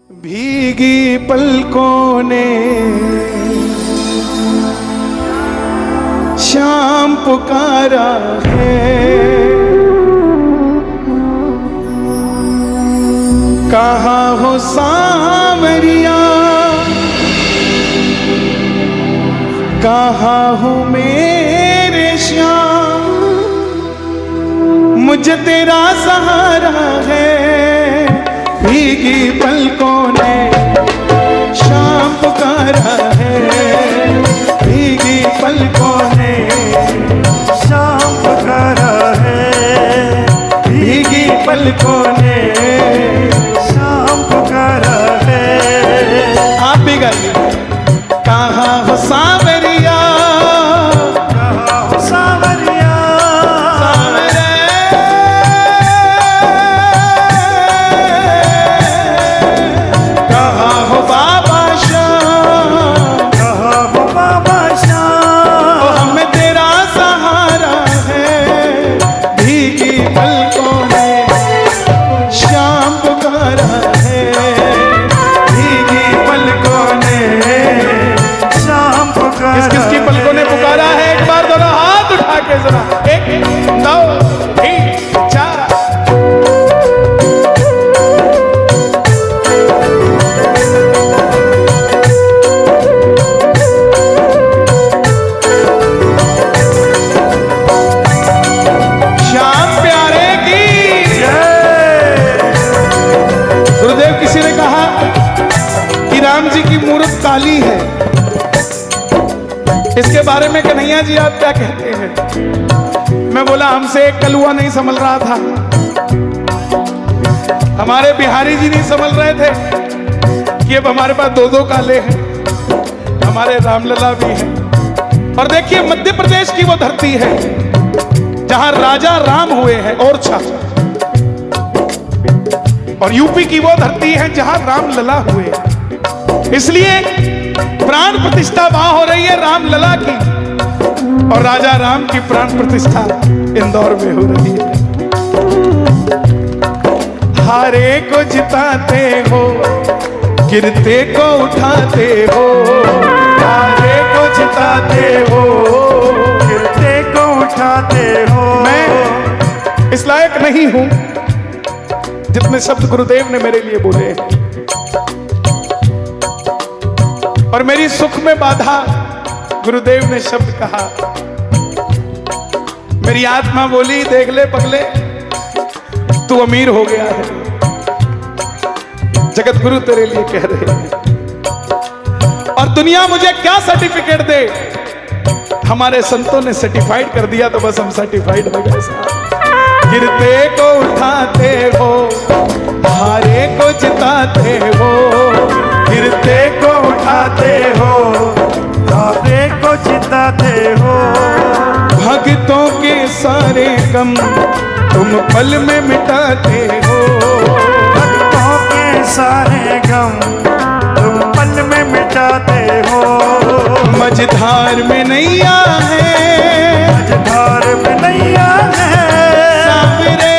भीगी पलकों ने शाम पुकारा है, कहाँ हो सांवरिया, कहाँ हो मेरे श्याम, मुझे तेरा सहारा है। भीगी पलकों ने शाम पुकारा है, भीगी पलकों ने शाम पुकारा है, भीगी पलकों ने शाम पुकारा है। आप भी गाइए। कहाँ हो सांवरिया, कहाँ हो सांवरिया, कहाँ हो बाबा श्याम, कहाँ हो बाबा श्याम, हमें तेरा सहारा है। भीगी पलकों ने शाम पुकारा है, भीगी पलकों ने शाम पुकारा। किस किस की पलकों ने पुकारा है? एक बार दोनों हाथ उठा के जरा, 1 2 3 4। श्याम प्यारे की गुरुदेव, किसी ने कहा कि राम जी की मूर्त काली है, इसके बारे में कन्हैया जी आप क्या कहते हैं? मैं बोला हमसे एक कलुआ नहीं संभल रहा था, हमारे बिहारी जी नहीं संभल रहे थे कि अब हमारे पास 2-2 काले हैं, हमारे रामलला भी हैं। और देखिए मध्य प्रदेश की वो धरती है जहां राजा राम हुए हैं ओरछा, और यूपी की वो धरती है जहां रामलला हुए हैं। इसलिए प्राण प्रतिष्ठा वहां हो रही है रामलला की, और राजा राम की प्राण प्रतिष्ठा इंदौर में हो रही है। हारे को जिताते हो, गिरते को उठाते हो, हारे को जिताते हो, गिरते को उठाते हो। मैं इस लायक नहीं हूं जितने शब्द गुरुदेव ने मेरे लिए बोले हैं, और मेरी सुख में बाधा गुरुदेव ने शब्द कहा। मेरी आत्मा बोली देख ले पगले, तू अमीर हो गया है, जगत गुरु तेरे लिए कह रहे हैं। और दुनिया मुझे क्या सर्टिफिकेट दे, हमारे संतों ने सर्टिफाइड कर दिया तो बस हम सर्टिफाइड हो गए साहब। गिरते को उठाते हो, हारे को जिताते हो, गिरते को उठाते हो, हारे को जिताते हो। भक्तों के सारे गम तुम पल में मिटाते हो, भक्तों के सारे गम तुम पल में मिटाते हो। मझधार में नैया है, मझधार में नैया है, सावरे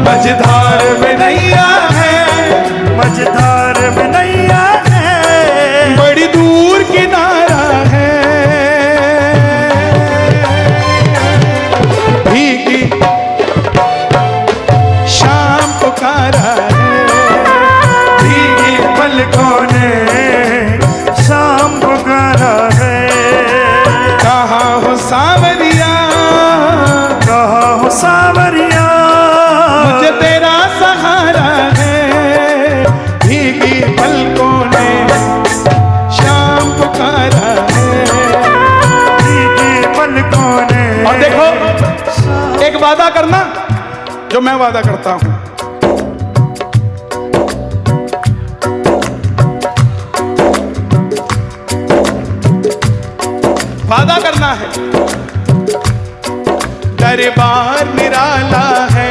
मझधार में नैया है, मझधार में नैया है, बड़ी दूर किनारा है। भीगी शाम पुकारा है, भीगी पलकों ने शाम पुकारा है। कहाँ हो सांवरिया, कहाँ हो सांवरिया, मुझे तेरा सहारा है। भीगी पलकों ने शाम पुकारा है, भीगी पलकों ने। और देखो एक वादा करना जो मैं वादा करता हूं, वादा करना है। दरबार निराला है,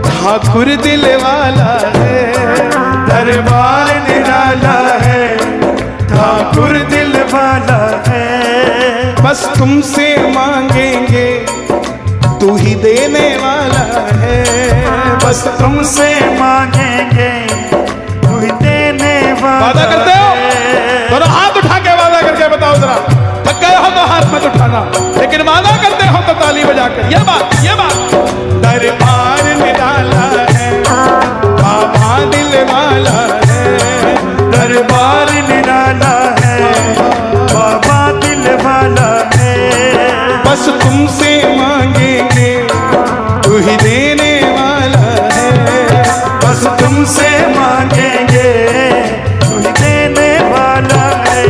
ठाकुर दिल वाला है, दरबार निराला है, ठाकुर दिल वाला है। बस तुमसे मांगेंगे तू ही देने वाला है। बस तुमसे मांगेंगे तू ही देने वाला। वादा करते हो? दोनों हाथ उठा के वादा करके बताओ जरा। थक गए हो तो हाथ मत उठाना, लेकिन वादा करते हो तो ताली बजा के। ये बात दरबार निराला है, बाबा दिल वाला है। दरबार निराला है, बाबा दिल वाला है। बस तुमसे मांगेंगे तू ही देने वाला है। बस तुमसे मांगेंगे तू ही देने वाला है।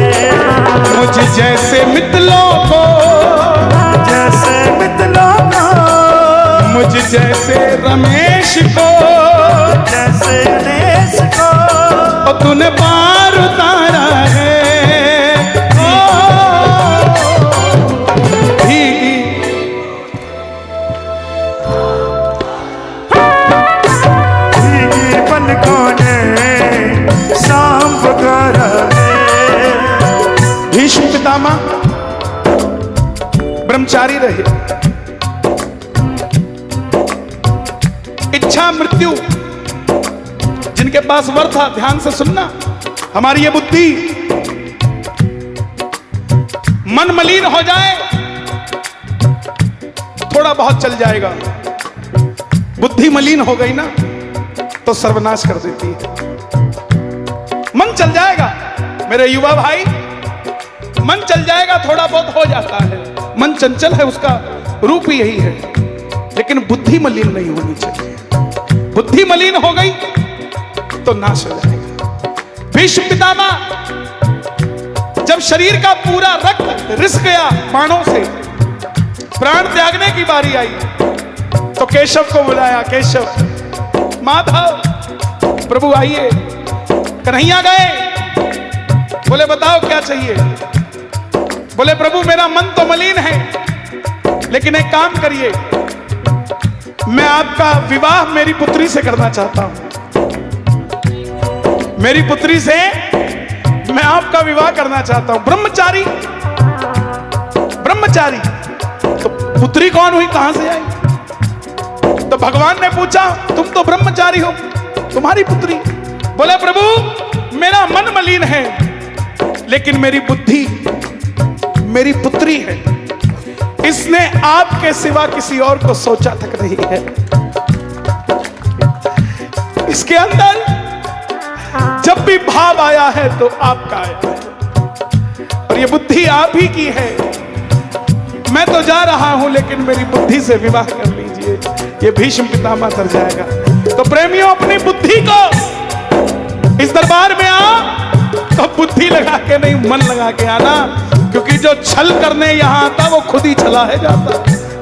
मुझ जैसे मित्रों को, जैसे मित्रों को, मुझ जैसे रमेश को, जैसे गणेश को, और तूने पार उतारा है। भीगी पलकों ने सांप करा है। भीष्म पितामह ब्रह्मचारी रहे। इच्छा मृत्यु जिनके पास वर था, ध्यान से सुनना, हमारी ये बुद्धि मन मलिन हो जाए थोड़ा बहुत चल जाएगा, बुद्धि मलिन हो गई ना तो सर्वनाश कर देती है। मन चल जाएगा मेरे युवा भाई, मन चल जाएगा, थोड़ा बहुत हो जाता है। मन चंचल है, उसका रूप ही यही है, लेकिन बुद्धि मलिन नहीं होनी चाहिए। बुद्धि मलिन हो गई तो नाश हो जाएगा। भीष्म पितामह जब शरीर का पूरा रक्त रिस गया बाणों से, प्राण त्यागने की बारी आई तो केशव को बुलाया। केशव, माधव, प्रभु आइए। कन्हैया गए, बोले बताओ क्या चाहिए। बोले प्रभु मेरा मन तो मलिन है, लेकिन एक काम करिए, मैं आपका विवाह मेरी पुत्री से करना चाहता हूं। मेरी पुत्री से मैं आपका विवाह करना चाहता हूं। ब्रह्मचारी, ब्रह्मचारी तो पुत्री कौन हुई, कहां से आई? तो भगवान ने पूछा तुम तो ब्रह्मचारी हो, तुम्हारी पुत्री। बोले प्रभु मेरा मन मलिन है, लेकिन मेरी बुद्धि मेरी पुत्री है। इसने आपके सिवा किसी और को सोचा तक नहीं है। इसके अंदर जब भी भाव आया है तो आपका आया है, और ये बुद्धि आप ही की है। मैं तो जा रहा हूं, लेकिन मेरी बुद्धि से विवाह कर लीजिए। ये भीष्म पितामह तर जाएगा। तो प्रेमियों, अपनी बुद्धि को इस दरबार में आ तो बुद्धि लगा के नहीं, मन लगा के आना, क्योंकि जो छल करने यहां आता वो खुद ही छला है जाता।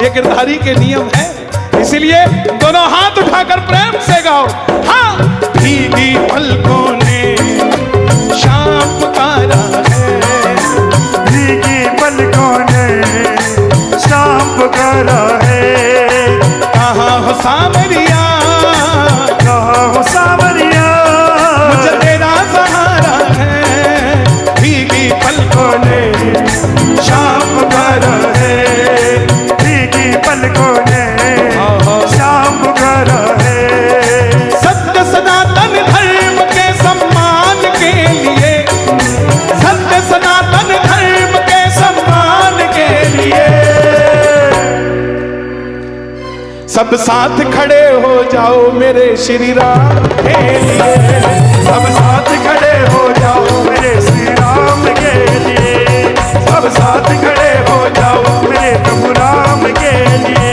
ये गिरधारी के नियम है। इसीलिए दोनों हाथ उठाकर प्रेम से गाओ। हाँ, भीगी पलकों ने शाम पुकारा है, भीगी पलकों ने शाम पुकारा है। कहाँ हो सावरिया, कहाँ हो सावरिया, मुझे तेरा सहारा है। भीगी पलकों ने शाम पुकारा है, भीगी पलकों ने शाम पुकारा है। सत्य सनातन धर्म के सम्मान के लिए, सत्य सनातन धर्म के सम्मान के लिए सब साथ खड़े हो जाओ मेरे श्री राम के लिए। सब साथ खड़े हो जाओ मेरे श्री राम के लिए। सब साथ खड़े हो जाओ मेरे प्रभु राम के लिए।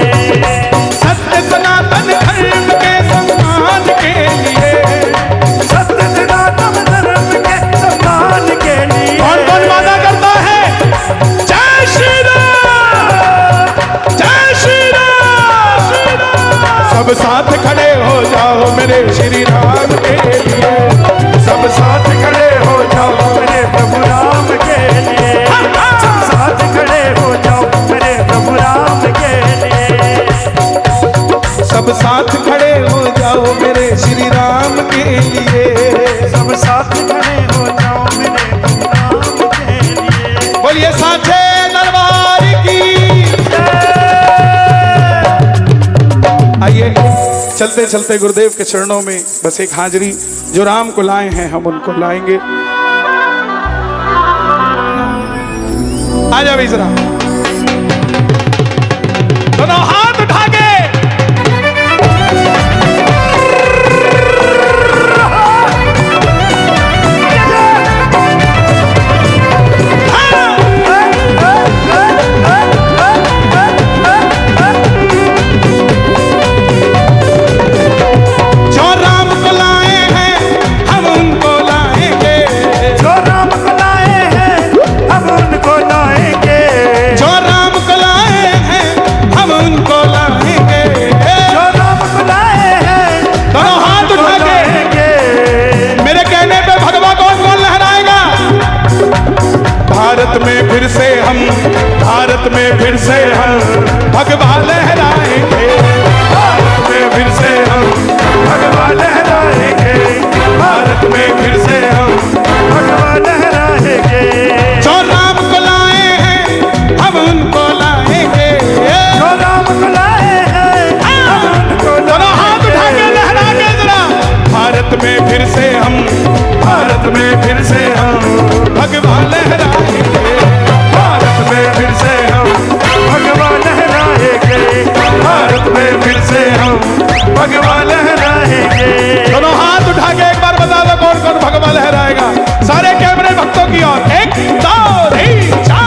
सत्य सनातन धर्म के सम्मान के लिए, सत्य सनातन धर्म के सम्मान के लिए। कौन कौन वादा करता है? जय श्री राम, जय श्री राम। सब साथ खड़े हो जाओ मेरे श्री राम के लिए। सब साथ खड़े हो जाओ मेरे प्रभु राम के लिए। सब साथ खड़े हो जाओ मेरे प्रभु राम के लिए। सब साथ खड़े हो जाओ मेरे श्री राम के लिए। सब साथ खड़े हो जाओ मेरे प्रभु राम के लिए। बोलिए साचे दरबार की, चलते चलते गुरुदेव के चरणों में बस एक हाजिरी, जो राम को लाए हैं हम उनको लाएंगे। आ जा भाई जरा, दोनों हाथ उठा के भारत में फिर से हम, भारत में फिर से हम भगवा लहराएंगे, भारत में फिर से हम भगवा लहराएंगे, भारत में फिर से हम भगवा लहराएंगे। जो राम को लाए हैं हम उनको लाएंगे, जो राम को लाए हैं हम उनको, दोनों हाथ उठा के लहरा के जरा, भारत में फिर से हम, भारत में फिर से हम भगवा लहराएंगे, भारत में फिर से हम भगवा लहराएंगे, भारत में फिर से हम भगवा लहराएंगे। दोनों हाथ उठा के एक बार बता दो कौन कौन भगवा लहराएगा, सारे कैमरे भक्तों की ओर, 1 2 3 4।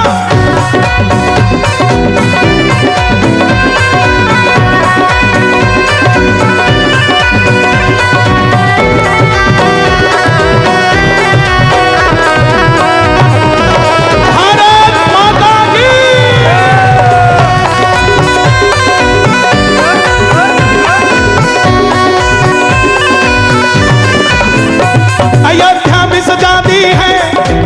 अयोध्या भी सजा दी है,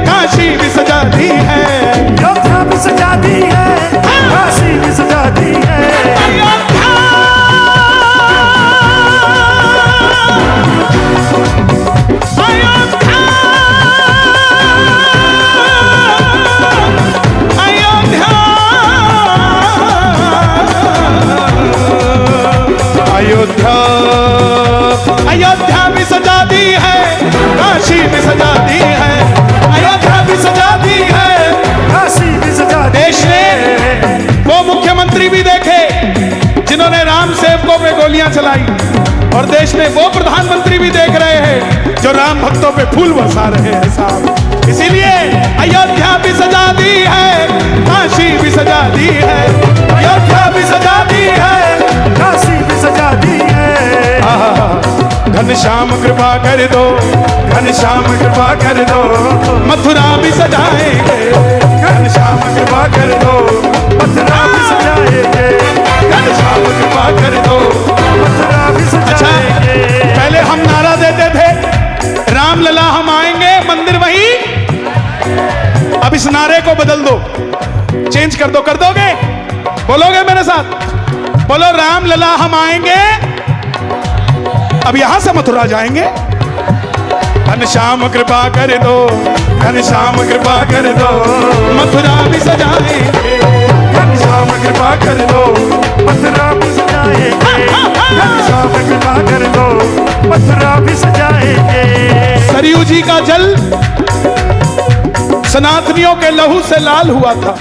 काशी भी सजा दी है, अयोध्या भी सजा दी है, काशी भी सजा दी है, अयोध्या, अयोध्या, अयोध्या, अयोध्या, अयोध्या भी सजा दी है, काशी भी सजा दी है, अयोध्या भी सजा दी है, काशी भी सजा दी। देश ने वो मुख्यमंत्री भी देखे जिन्होंने राम सेवकों पे गोलियां चलाई, और देश ने वो प्रधानमंत्री भी देख रहे हैं जो राम भक्तों पे फूल बरसा रहे हैं साहब। इसीलिए अयोध्या भी सजा दी है, काशी भी सजा दी है, अयोध्या भी सजा दी है, काशी भी सजा दी है। घनश्याम कृपा कर दो, घनश्याम कृपा कर दो, मथुरा भी सजाएंगे, घनश्याम कृपा कर दो, मथुरा भी सजाएंगे, घनश्याम कृपा कर दो, मथुरा भी सजाएंगे। अच्छा, पहले हम नारा देते थे राम लला हम आएंगे, मंदिर वही, अब इस नारे को बदल दो, चेंज कर दो, कर दोगे? बोलोगे मेरे साथ? बोलो राम लला हम आएंगे, अब यहां से मथुरा जाएंगे। घनश्याम कृपा कर दो, घनश्याम कृपा कर दो, मथुरा भी सजाएंगे, घनश्याम कृपा कर दो, मथुरा भी सजाएंगे, घनश्याम कृपा कर दो, मथुरा भी सजाएंगे। सरयू जी का जल सनातनियों के लहू से लाल हुआ था,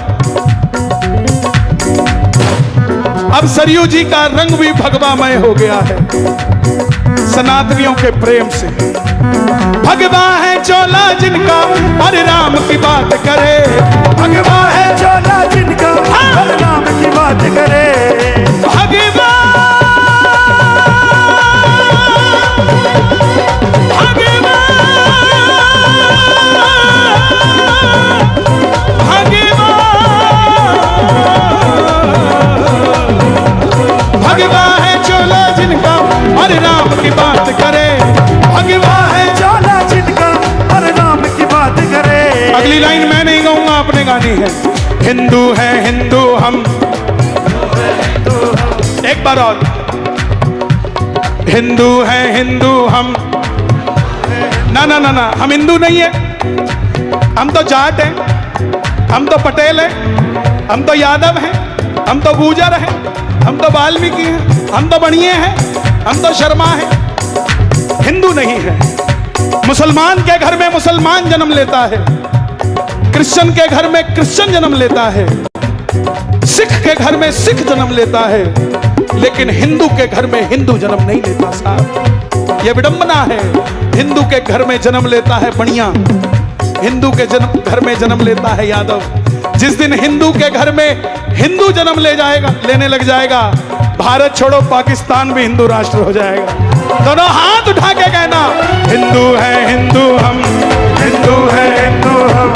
अब सरयू जी का रंग भी भगवामय हो गया है सनातनियों के प्रेम से। भगवा है चोला जिनका हर राम की बात करे, भगवा है चोला जिनका हर राम की बात करे, भगवा, भगवा, भगवा, भगवा है चोला जिनका हर राम की बात करे, भगवा है चोला जिनका हर राम की बात करे। अगली लाइन मैं नहीं गाऊंगा, अपने गानी है। हिंदू है हिंदू हम, एक बार और, हिंदू है हिंदू हम, ना ना ना ना, हम हिंदू नहीं है, हम तो जाट हैं, हम तो पटेल हैं, हम तो यादव हैं, हम तो गुर्जर हैं, हम तो वाल्मीकि हैं, हम तो बनिए हैं, हम तो शर्मा हैं, हिंदू नहीं है। मुसलमान के घर में मुसलमान जन्म लेता है, क्रिश्चियन के घर में क्रिश्चियन जन्म लेता है, सिख के घर में सिख जन्म लेता है, लेकिन हिंदू के घर में हिंदू जन्म नहीं लेता साहब। यह विडंबना है। हिंदू के घर में जन्म लेता है बनिया, हिंदू के घर में जन्म लेता है यादव। जिस दिन हिंदू के घर में हिंदू जन्म लेने लग जाएगा, भारत छोड़ो पाकिस्तान भी हिंदू राष्ट्र हो जाएगा। दोनों हाथ उठा के कहना, हिंदू है हिंदू हम, हिंदू है हिंदू हम,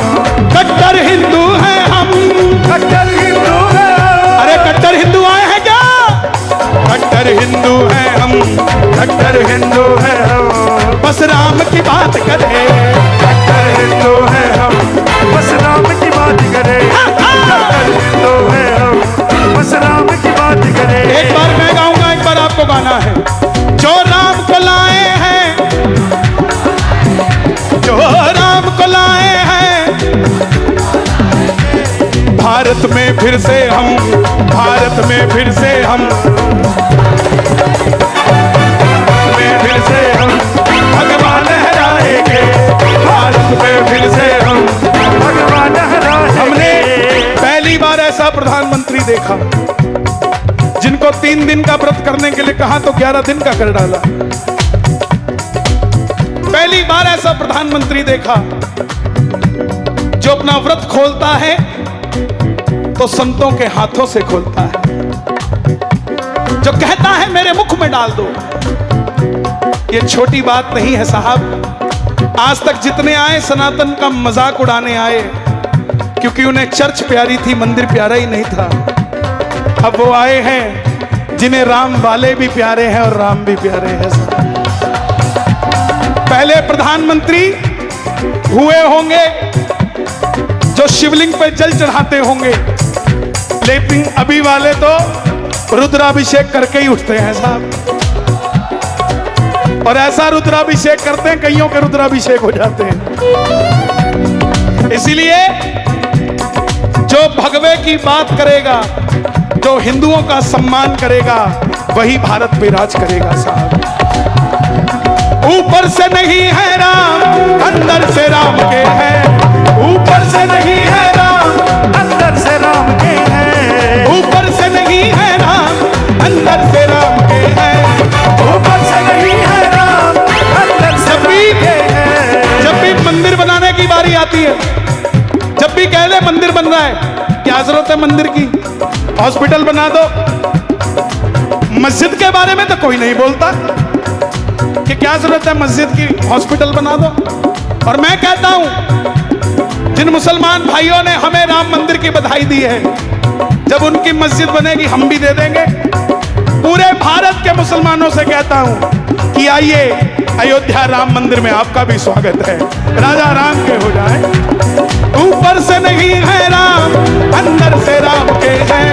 कट्टर हिंदू है हम, कट्टर हिंदू है। अरे कट्टर हिंदू आए हैं क्या? कट्टर हिंदू है हम, कट्टर हिंदू है हम, बस राम की बात करें। कट्टर हिंदू है हम, बस राम की बात करें। कट्टर हिंदू है हम, बस राम की बात करें। एक बार मैं गाऊंगा, एक बार आपको गाना है। जो राम को लाए हैं, जो राम को लाए हैं, भारत में फिर से हम, भारत में फिर से हम, में फिर से हम भगवान लहराएंगे, भारत में फिर से हम भगवान लहराएंगे। हमने पहली बार ऐसा प्रधानमंत्री देखा जिनको 3 दिन का व्रत करने के लिए कहा तो 11 दिन का कर डाला। पहली बार ऐसा प्रधानमंत्री देखा जो अपना व्रत खोलता है तो संतों के हाथों से खोलता है, जो कहता है मेरे मुख में डाल दो। ये छोटी बात नहीं है साहब। आज तक जितने आए सनातन का मजाक उड़ाने आए, क्योंकि उन्हें चर्च प्यारी थी, मंदिर प्यारा ही नहीं था। अब वो आए हैं जिन्हें राम वाले भी प्यारे हैं और राम भी प्यारे हैं। पहले प्रधानमंत्री हुए होंगे जो शिवलिंग पे जल चढ़ाते होंगे, लेकिन अभी वाले तो रुद्राभिषेक करके ही उठते हैं साहब। और ऐसा रुद्राभिषेक करते हैं, कईयों के रुद्राभिषेक हो जाते हैं। इसीलिए जो भगवे की बात करेगा, जो हिंदुओं का सम्मान करेगा, वही भारत पे राज करेगा साहब। ऊपर से नहीं है राम, अंदर से राम के है। ऊपर से नहीं है राम, अंदर से राम के हैं। ऊपर से नहीं है राम, अंदर से राम के है। ऊपर से नहीं है राम, अंदर से राम के हैं। जब भी मंदिर बनाने की बारी आती है, जब भी कह दे मंदिर बन रहा है, क्या जरूरत है मंदिर की? हॉस्पिटल बना दो। मस्जिद के बारे में तो कोई नहीं बोलता कि क्या जरूरत है मस्जिद की, हॉस्पिटल बना दो। और मैं कहता हूं, जिन मुसलमान भाइयों ने हमें राम मंदिर की बधाई दी है, जब उनकी मस्जिद बनेगी हम भी दे देंगे। पूरे भारत के मुसलमानों से कहता हूं कि आइए, अयोध्या राम मंदिर में आपका भी स्वागत है। राजा राम के हो जाए। ऊपर से नहीं है राम, अंदर से राम के हैं।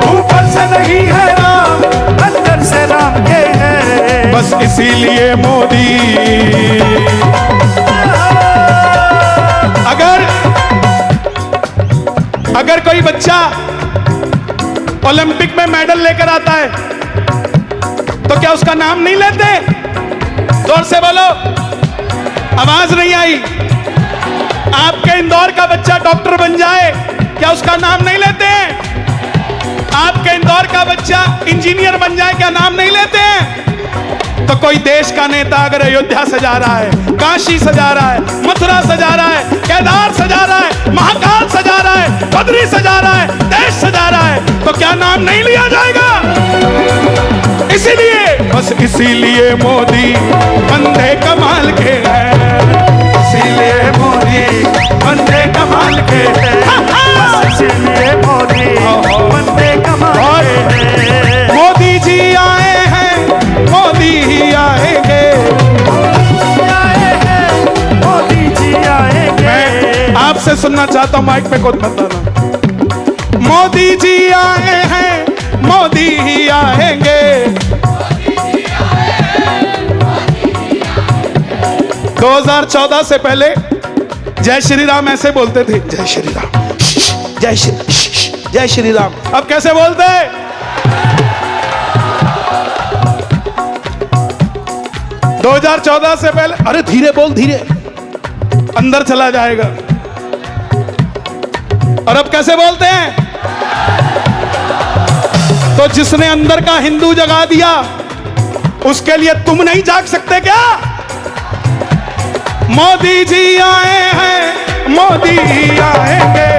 ऊपर से नहीं है राम, अंदर से राम के हैं। बस इसीलिए मोदी, अगर कोई बच्चा ओलंपिक में मेडल लेकर आता है तो क्या उसका नाम नहीं लेते? जोर से बोलो, आवाज नहीं आई। आपके इंदौर का बच्चा डॉक्टर बन जाए, क्या उसका नाम नहीं लेते हैं? आपके इंदौर का बच्चा इंजीनियर बन जाए, क्या नाम नहीं लेते हैं? तो कोई देश का नेता अगर अयोध्या सजा रहा है, काशी सजा रहा है, मथुरा सजा रहा है, केदार सजा रहा है, महाकाल सजा रहा है, बद्री सजा रहा है, देश सजा रहा है, तो क्या नाम नहीं लिया जाएगा? इसीलिए, बस इसीलिए मोदी बंदे कमाल के हैं। इसीलिए मोदी बंदे कमाल के हैं। बस इसीलिए मोदी बंदे कमाल के हैं। मोदी जी आए हैं, मोदी ही आएंगे। मोदी जी आएंगे। मैं आपसे सुनना चाहता हूं, माइक पे खुद बताना। मोदी जी आए हैं, मोदी ही आएंगे। 2014 से पहले जय श्री राम ऐसे बोलते थे, जय श्री राम, जय श्री राम। अब कैसे बोलते हैं? 2014 से पहले, अरे धीरे बोल, धीरे, अंदर चला जाएगा। और अब कैसे बोलते हैं? तो जिसने अंदर का हिंदू जगा दिया, उसके लिए तुम नहीं जाग सकते क्या? मोदी जी आए हैं, मोदी आएंगे,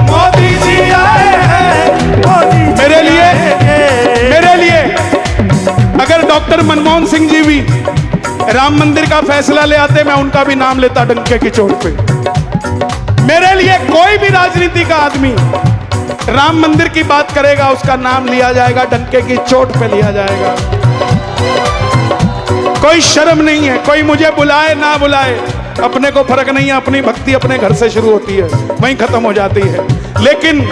मोदी जी आए हैं, मोदी जी मेरे लिए अगर डॉक्टर मनमोहन सिंह जी भी राम मंदिर का फैसला ले आते, मैं उनका भी नाम लेता डंके की चोट पे। मेरे लिए कोई भी राजनीति का आदमी राम मंदिर की बात करेगा, उसका नाम लिया जाएगा, डंके की चोट पे लिया जाएगा। कोई शर्म नहीं है, कोई मुझे बुलाए ना बुलाए, अपने को फर्क नहीं है। अपनी भक्ति अपने घर से शुरू होती है, वहीं खत्म हो जाती है। लेकिन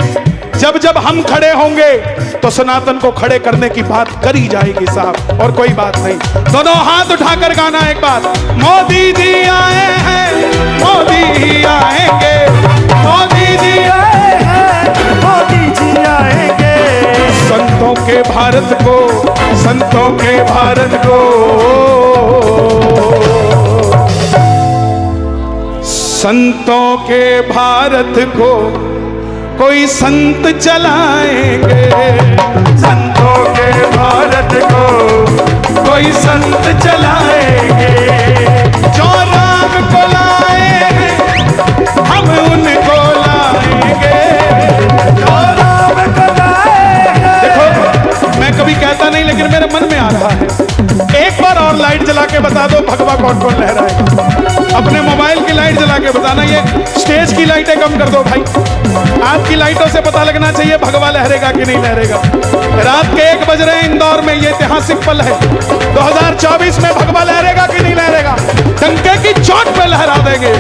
जब जब हम खड़े होंगे तो सनातन को खड़े करने की बात करी जाएगी साहब, और कोई बात नहीं। दोनों हाथ उठाकर गाना एक बार, मोदी जी आए हैं, मोदी ही आएंगे, मोदी जी आए हैं, मोदी जी आएंगे। संतों के भारत को, संतों के भारत को, संतों के भारत को कोई संत चलाएंगे, संतों के भारत को कोई संत चलाएंगे। जो राम को लाए हैं, हम उनको लाएंगे, जो राम को लाए हैं। देखो, मैं कभी कहता नहीं, लेकिन मेरे मन में आ रहा है। एक बार और लाइट जला के बता दो भगवा कौन कौन लहराएगा। अपने मोबाइल की लाइट जला के बताना, ये स्टेज की लाइटें कम कर दो भाई। आपकी लाइटों से पता लगना चाहिए भगवा लहरेगा कि नहीं लहरेगा। रात के 1 बज रहे हैं इंदौर में, ये ऐतिहासिक पल है। 2024 में भगवा लहरेगा कि नहीं लहरेगा? डंके की चोट पे लहरा देंगे।